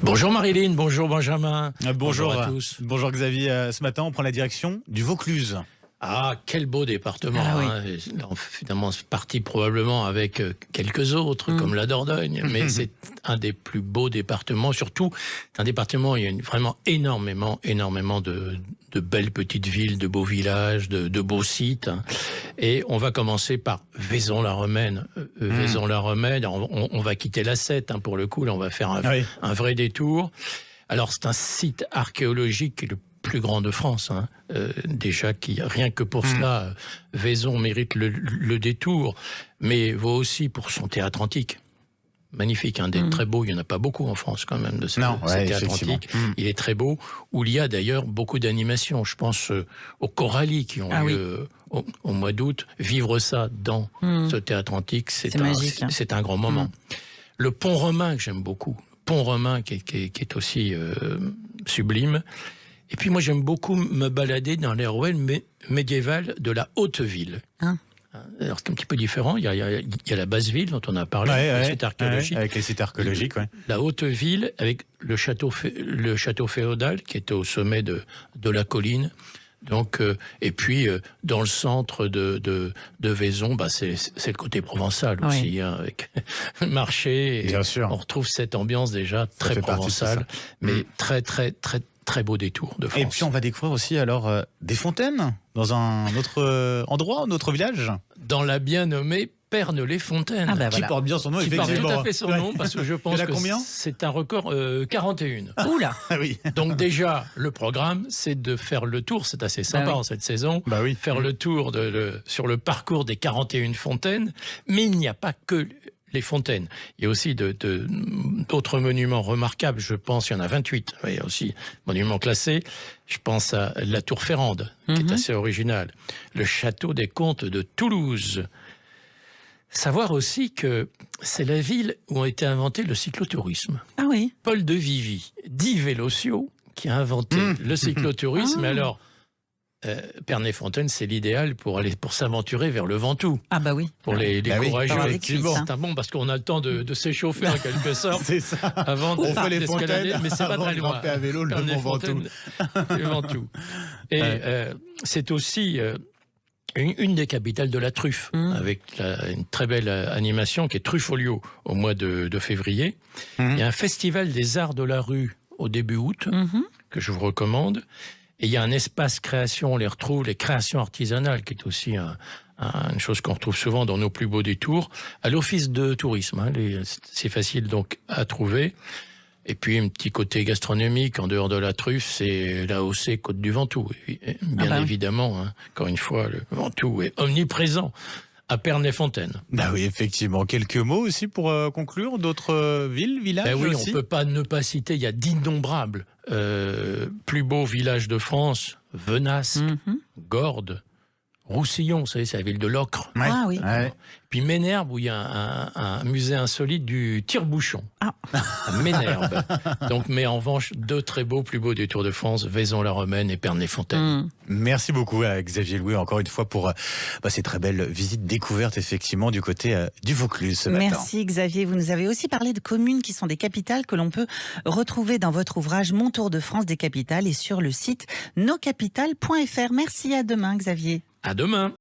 Bonjour Marilyn, bonjour Benjamin. Bonjour à tous. Bonjour Xavier. Ce matin, on prend la direction du Vaucluse. Ah, quel beau département. Ah oui. Hein. Finalement, c'est parti probablement avec quelques autres, comme la Dordogne. Mais c'est un des plus beaux départements. Surtout, c'est un département où il y a vraiment énormément de belles petites villes, de beaux villages, de beaux sites. Et on va commencer par Vaison-la-Romaine. Vaison-la-Romaine, on va quitter la 7, pour le coup. Là, on va faire un vrai détour. Alors, c'est un site archéologique qui est le plus grand de France, déjà, qui rien que pour cela, Vaison mérite le détour, mais vaut aussi pour son théâtre antique. Magnifique, des très beaux, il n'y en a pas beaucoup en France quand même de ce théâtre antique. Il est très beau, où il y a d'ailleurs beaucoup d'animations. Je pense aux Corallis qui ont lieu au mois d'août. Vivre ça dans ce théâtre antique, c'est magique, c'est un grand moment. Le pont romain que j'aime beaucoup, pont romain qui est aussi sublime. Et puis moi j'aime beaucoup me balader dans les ruelles médiévales de la Haute-Ville. Alors c'est un petit peu différent, il y a la basse-ville dont on a parlé, le site archéologique. Avec les sites archéologiques, La Haute-Ville avec le château féodal qui était au sommet de la colline. Donc, et puis dans le centre de Vaison, c'est le côté provençal aussi, avec le marché. Bien sûr. On retrouve cette ambiance déjà très provençale, mais très beau détour de France. Et puis on va découvrir aussi alors des fontaines dans un autre endroit, un autre village. Dans la bien nommée Perney-les-Fontaines. Qui porte bien son nom, effectivement. Qui porte tout à fait son nom, Ouais. parce que je pense que c'est un record 41. Oula. Oui. Donc déjà, le programme, c'est de faire le tour, c'est assez sympa en cette saison, faire le tour sur le parcours des 41 fontaines, mais il n'y a pas que les fontaines. Il y a aussi d'autres monuments remarquables, je pense, il y en a 28, il y a aussi monuments classés. Je pense à la Tour Ferrande, qui est assez originale. Le château des comtes de Toulouse. Savoir aussi que c'est la ville où a été inventé le cyclotourisme. Ah oui. Paul de Vivie, dit Vélociaux, qui a inventé le cyclotourisme. Mais alors, Perney-Fontaines, c'est l'idéal pour s'aventurer vers le Ventoux. Ah bah oui. Pour les courageux. C'est bon parce qu'on a le temps de s'échauffer en quelque sorte. C'est ça. Avant on fait les fontaines, mais c'est pas très loin. À vélo le Mont Ventoux. Le Ventoux. Et c'est aussi une des capitales de la truffe, avec une très belle animation qui est Truffolio au mois de février. Il y a un festival des arts de la rue au début août, que je vous recommande. Et il y a un espace création, on les retrouve, les créations artisanales, qui est aussi une chose qu'on retrouve souvent dans nos plus beaux détours, à l'office de tourisme. C'est facile donc à trouver. Et puis un petit côté gastronomique, en dehors de la truffe, c'est l'AOC Côte du Ventoux. Bien évidemment, encore une fois, le Ventoux est omniprésent à Perney-Fontaines. Bah oui, effectivement. Quelques mots aussi pour conclure, d'autres villes, villages oui, aussi. On peut pas ne pas citer, il y a d'innombrables plus beaux villages de France, Venasque, Gordes, Roussillon, vous savez, c'est la ville de l'Ocre. Ah oui. Puis Ménherbe, où il y a un musée insolite du tire-bouchon. Ménherbe. Donc, mais en revanche, deux très beaux, plus beaux détours de France, Vaison-la-Romaine et Perney-Fontaines. Merci beaucoup à Xavier Louis, encore une fois, pour ces très belles visites découvertes, effectivement, du côté du Vaucluse ce matin. Merci Xavier. Vous nous avez aussi parlé de communes qui sont des capitales que l'on peut retrouver dans votre ouvrage Mon Tour de France des capitales et sur le site noscapitales.fr. Merci, à demain Xavier. À demain.